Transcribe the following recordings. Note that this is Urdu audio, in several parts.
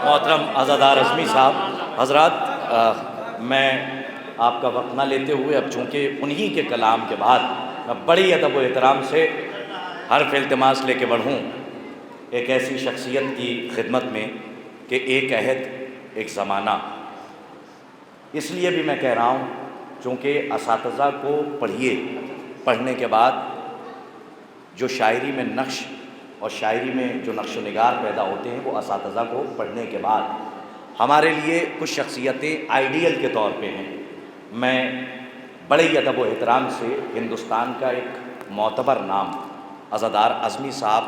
محترم عزادار اعظمی صاحب حضرات، میں آپ کا وقت نہ لیتے ہوئے اب چونکہ انہی کے کلام کے بعد میں بڑی ادب و احترام سے حرف التماس لے کے بڑھوں ایک ایسی شخصیت کی خدمت میں کہ ایک عہد ایک زمانہ. اس لیے بھی میں کہہ رہا ہوں چونکہ اساتذہ کو پڑھیے، پڑھنے کے بعد جو شاعری میں نقش اور شاعری میں جو نقش و نگار پیدا ہوتے ہیں وہ اساتذہ کو پڑھنے کے بعد ہمارے لیے کچھ شخصیتیں آئیڈیل کے طور پہ ہیں. میں بڑے ہی ادب و احترام سے ہندوستان کا ایک معتبر نام عزادار اعظمی صاحب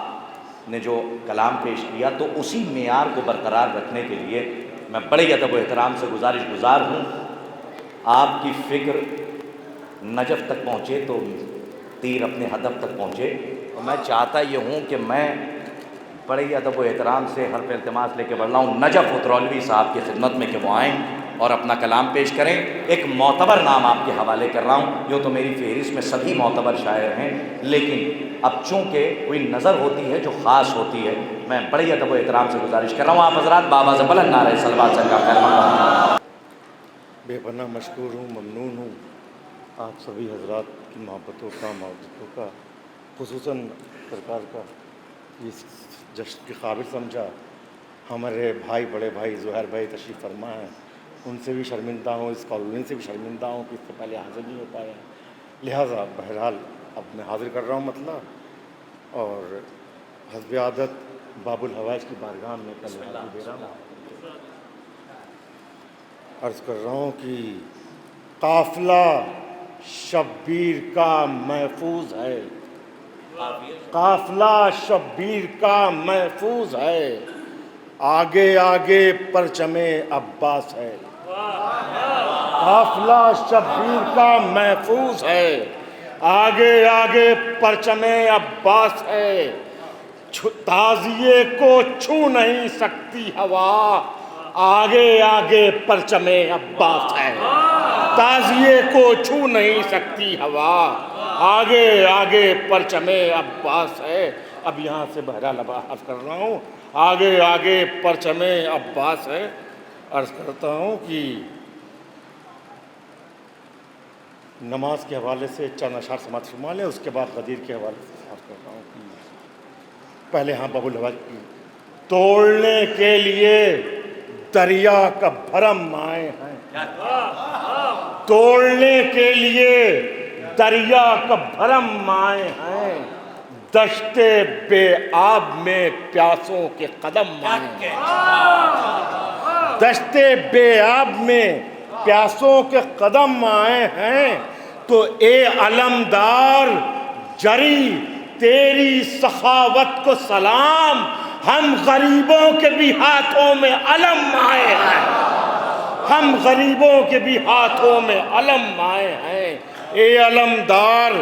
نے جو کلام پیش کیا تو اسی معیار کو برقرار رکھنے کے لیے میں بڑے ہی ادب و احترام سے گزارش گزار ہوں آپ کی فکر نجف تک پہنچے تو تیر اپنے ہدف تک پہنچے. اور میں چاہتا یہ ہوں کہ میں بڑے ہی ادب و احترام سے حرف التماس لے کے بڑھ رہا ہوں نجف اترولوی صاحب کی خدمت میں کہ وہ آئیں اور اپنا کلام پیش کریں. ایک معتبر نام آپ کے حوالے کر رہا ہوں، یوں تو میری فہرست میں سبھی معتبر شاعر ہیں، لیکن اب چونکہ کوئی نظر ہوتی ہے جو خاص ہوتی ہے، میں بڑے ہی ادب و احترام سے گزارش کر رہا ہوں آپ حضرات بآواز بلند نعرہ صلوات سے کا خیر مقدم. بے پناہ مشکور ہوں، ممنون ہوں آپ سبھی حضرات کی محبتوں کا، محبتوں کا، خصوصاً سرکار کا اس جشن کے قابل سمجھا. ہمارے بھائی، بڑے بھائی زہیر بھائی تشریف فرما ہیں، ان سے بھی شرمندہ ہوں، اس کالونی سے بھی شرمندہ ہوں کہ اس سے پہلے حاضر نہیں ہو پایا، لہٰذا بہرحال اب میں حاضر کر رہا ہوں مطلب، اور حسب عادت باب الحوائج کی بارگاہ میں پہلے حاضری دے رہا ہوں. عرض کر رہا ہوں کہ قافلہ شبیر کا محفوظ ہے، قافلہ شبیر کا محفوظ ہے، آگے آگے پرچم عباس ہے. قافلہ شبیر کا محفوظ ہے، آگے آگے پرچم عباس ہے، تازیے کو چھو نہیں سکتی ہوا، آگے آگے پرچم عباس ہے. تازیے کو چھو نہیں سکتی ہوا، آگے آگے پرچم عباس ہے. اب یہاں سے بہرحال عرض کر رہا ہوں آگے آگے پرچم عباس ہے. عرض کرتا ہوں کہ نماز کے حوالے سے چند اشعار سماعت فرما لیں، اس کے بعد غدیر کے حوالے سے عرض کرتا ہوں کہ پہلے باب الحوائج کی توڑنے کے لیے دریا کا بھرم آئے ہیں، توڑنے کے لیے دریا کا بھرم آئے ہیں، دشت بے آب میں پیاسوں کے قدم آئے ہیں. دشت بے آب میں پیاسوں کے قدم آئے ہیں، تو اے علمدار جری تیری سخاوت کو سلام، ہم غریبوں کے بھی ہاتھوں میں علم آئے ہیں، ہم غریبوں کے بھی ہاتھوں میں علم آئے ہیں. اے علمدار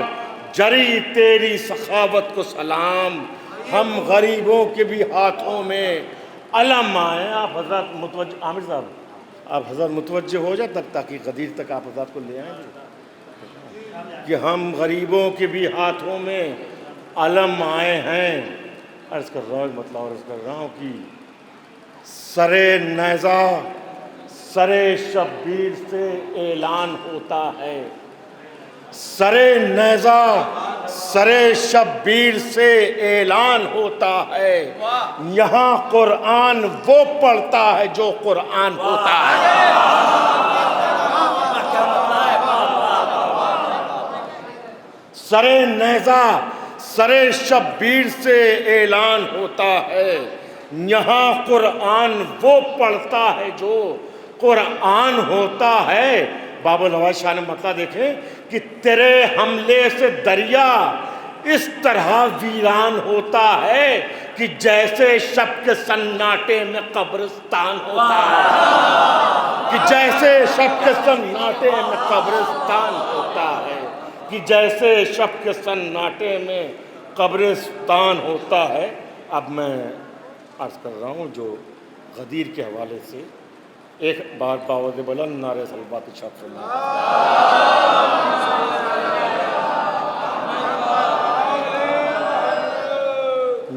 جری تیری سخاوت کو سلام، ہم غریبوں کے بھی ہاتھوں میں علم آئے ہیں. آپ حضرات متوجہ، عامر صاحب آپ حضرات متوجہ ہو جائے تک تاکہ غدیر تک آپ حضرات کو لے آئیں گے کہ ہم غریبوں کے بھی ہاتھوں میں علم آئے ہیں. عرض کر رہا ہوں مطلب عرض کر رہا ہوں کہ سرے نیزہ سرے شبیر سے اعلان ہوتا ہے، سرے نیزہ سرے شبیر سے اعلان ہوتا ہے، یہاں قرآن وہ پڑھتا ہے جو قرآن ہوتا ہے. سرے نیزہ سرے شبیر سے اعلان ہوتا ہے، یہاں قرآن وہ پڑھتا ہے جو قرآن ہوتا ہے. باب الحوائج شان مطلع دیکھیں کہ تیرے حملے سے دریا اس طرح ویران ہوتا ہے کہ جیسے شب کے سناٹے میں قبرستان ہوتا ہے، کہ جیسے شب کے سناٹے میں قبرستان ہوتا ہے، کہ جیسے شب کے سناٹے میں قبرستان ہوتا ہے. اب میں عرض کر رہا ہوں جو غدیر کے حوالے سے ایک بار باوض بلند نعرہ صلوات ارشاد فرمائیں.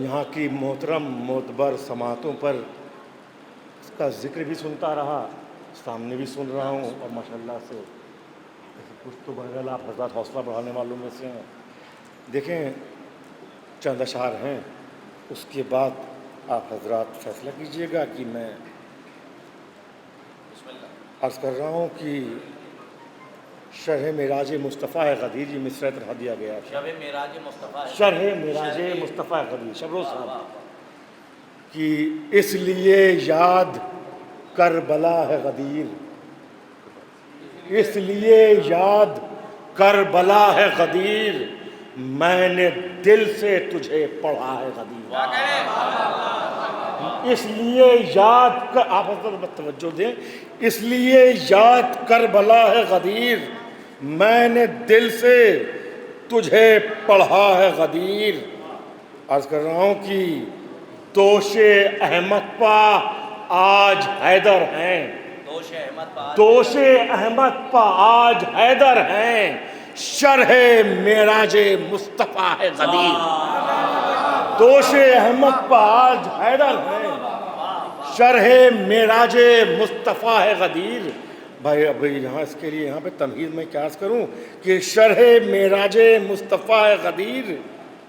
یہاں کی محترم معتبر سماعتوں پر کا ذکر بھی سنتا رہا، سامنے بھی سن رہا ہوں، اور ماشاءاللہ سے کچھ تو بہرحال آپ حضرات حوصلہ بڑھانے والوں میں سے ہیں۔ دیکھیں چند اشعار ہیں، اس کے بعد آپ حضرات فیصلہ کیجئے گا کہ میں عرض کر رہا ہوں کہ شرح معراج مصطفیٰ غدیر، یہ مصرع طرح دیا گیا ہے، شب معراج مصطفیٰ، شرح معراج مصطفیٰ غدیر، شبروز صاحب، کہ اس لیے یاد کربلا ہے غدیر، اس لیے یاد کربلا ہے غدیر، میں نے دل سے تجھے پڑھا ہے غدیر۔ اس لیے یاد کر، آپ حضرت توجہ دیں، اس لیے یاد کربلا ہے غدیر، میں نے دل سے تجھے پڑھا ہے غدیر۔ عرض کر رہا ہوں کہ دوش احمد پا آج حیدر ہیں، دوش احمد پا آج حیدر ہیں، شرح معراج مصطفیٰ ہے غدیر۔ دوش احمد پا آج حیدر ہیں، شرح معراج مصطفیٰ ہے غدیر۔ بھائی اب یہاں اس کے لیے یہاں پہ تمہید میں کیا عرض کروں کہ شرح معراج مصطفیٰ ہے غدیر۔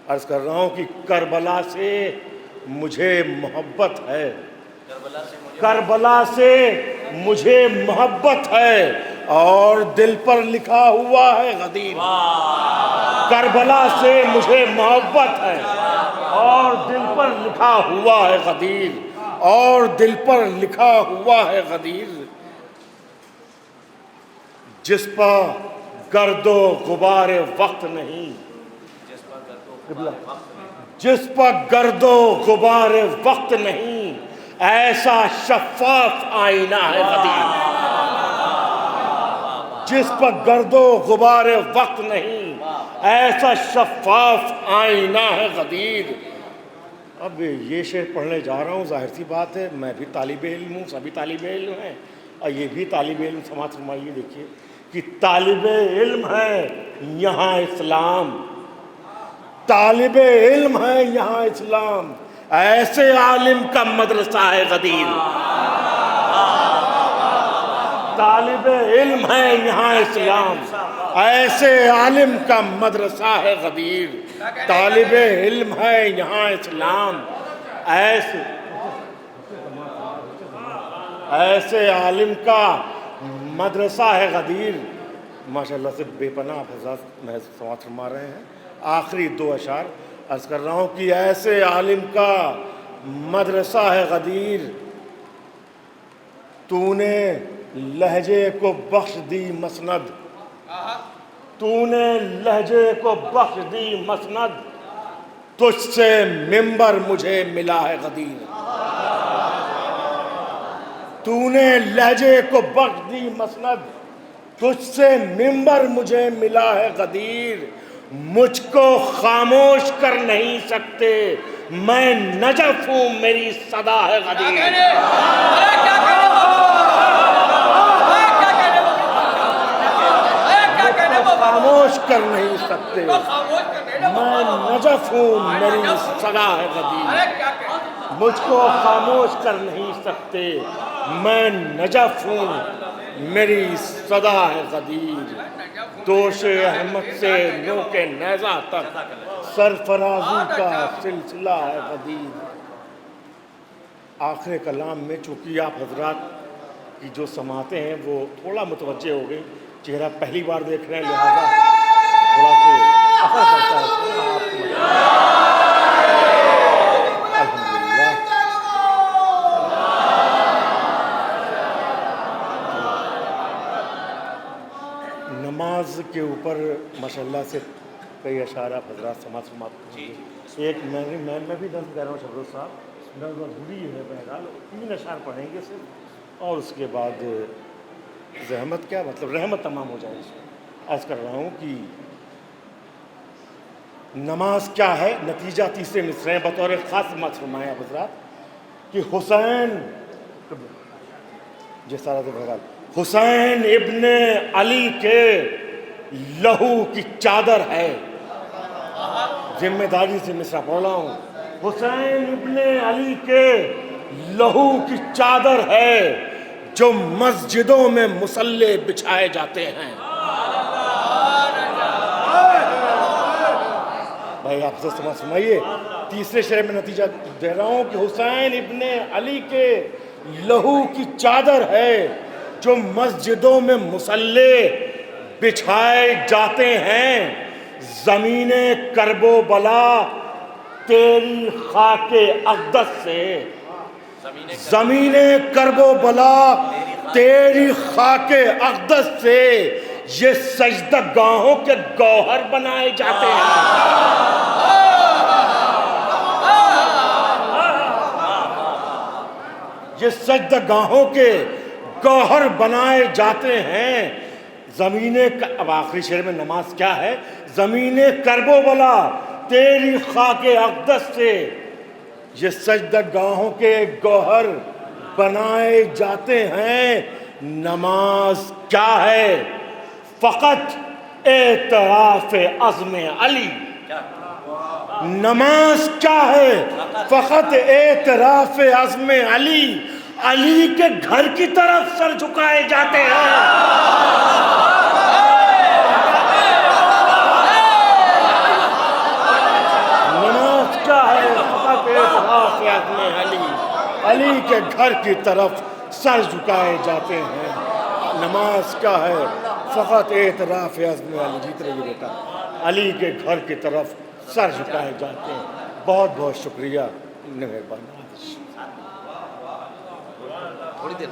عرض کر رہا ہوں کہ کربلا سے مجھے محبت ہے، کربلا سے مجھے محبت ہے، اور دل پر لکھا ہوا ہے غدیر۔ کربلا سے مجھے محبت ہے، اور دل پر لکھا ہوا ہے غدیر، اور دل پر لکھا ہوا ہے غدیر۔ جس پر گرد و غبار وقت نہیں، جس پر گرد و غبار وقت نہیں، ایسا شفاف آئینہ ہے غدیر۔ جس پر گرد و غبار وقت نہیں، ایسا شفاف آئینہ ہے غدیر۔ اب یہ شعر پڑھنے جا رہا ہوں، ظاہر سی بات ہے میں بھی طالب علم ہوں، سبھی طالب علم ہیں، اور یہ بھی طالب علم، سماعت فرمائیے، دیکھیے کہ طالب علم ہے یہاں اسلام، طالب علم ہے یہاں اسلام، ایسے عالم کا مدرسہ ہے غدیر۔ طالب علم ہے یہاں اسلام، ایسے عالم کا مدرسہ ہے غدیر۔ طالب علم ہے یہاں اسلام، ایسے عالم کا مدرسہ ہے غدیر۔ ماشاءاللہ سے بے پناہ آپ حضرات محض سماعت فرما رہے ہیں۔ آخری دو اشعار عرض کر رہا ہوں کہ ایسے عالم کا مدرسہ ہے غدیر، تو نے لہجے کو بخش دی مسند، تو نے لہجے کو بخش دی مسند، تجھ سے منبر مجھے ملا ہے غدیر۔ تو نے لہجے کو بخش دی مسند، تجھ سے منبر مجھے ملا ہے غدیر۔ مجھ کو خاموش کر نہیں سکتے، میں نجف ہوں میری صدا ہے غدیر۔ خاموش کر نہیں سکتے، میں نجف ہوں میری صدا ہے غدیر۔ مجھ کو خاموش کر نہیں سکتے، میں نجف ہوں میری صدا ہے غدیر۔ دوش احمد سے نو کے نیزہ تک سرفرازی کا سلسلہ ہے غدیر۔ آخر کلام میں چونکہ آپ حضرات کی جو سماعتیں ہیں وہ تھوڑا متوجہ ہو گئی، چہرہ پہلی بار دیکھ رہے ہیں، لہذا تھوڑا سے اثر کرتا ہے آپ کو۔ الحمدللہ نماز کے اوپر ماشاءاللہ سے کئی اشعار آپ حضرات سماعت فرماتے ہیں۔ ایک میں بھی نظم کہہ رہا ہوں شبروز صاحب، نظم ادھوری ہے بہرحال، 3 اشعار پڑھیں گے صرف، اور اس کے بعد زحمت کیا مطلب رحمت تمام ہو جائے۔ عرض کر رہا ہوں کہ نماز کیا ہے، نتیجہ تیسرے مصرعے بطور خاص سماعت فرمائیں آپ حضرات کہ حسین، جس طرح سے بہرحال حسین ابن علی کے لہو کی چادر ہے، ذمہ داری سے مصرع پڑھ رہا ہوں، حسین ابن علی کے لہو کی چادر ہے جو مسجدوں میں مصلے بچھائے جاتے ہیں۔ بھائی آپ سے سمجھئے، تیسرے شعر میں نتیجہ دے رہا ہوں کہ حسین ابن علی کے لہو کی چادر ہے جو مسجدوں میں مصلے بچھائے جاتے ہیں۔ زمین کرب و بلا تیری خاک اقدس سے، زمین کرب و بلا تیری خاک اقدس سے یہ سجدہ گاہوں کے گوہر بنائے جاتے ہیں۔ یہ سجدہ گاہوں کے گوہر بنائے جاتے ہیں۔ زمین اب آخری شعر میں نماز کیا ہے؟ زمین کرب و بلا تیری خاک اقدس سے یہ سجدہ گاہوں کے گوہر بنائے جاتے ہیں۔ نماز کیا ہے؟ فقط اعتراف عزم علی۔ نماز کیا ہے؟ فقط اعتراف عزم علی۔ علی کے گھر کی طرف سر جھکائے جاتے ہیں۔ نماز کیا ہے؟ فقط اعتراف عزم علی۔ علی کے گھر کی طرف سر جھکائے جاتے ہیں۔ نماز کیا ہے؟ فقط اعتراف عزم علی۔ جیت رہیے بیٹا۔ علی کے گھر کی طرف سر جھکائے جاتے ہیں۔ بہت بہت شکریہ، مہربانی۔ تھوڑی دیر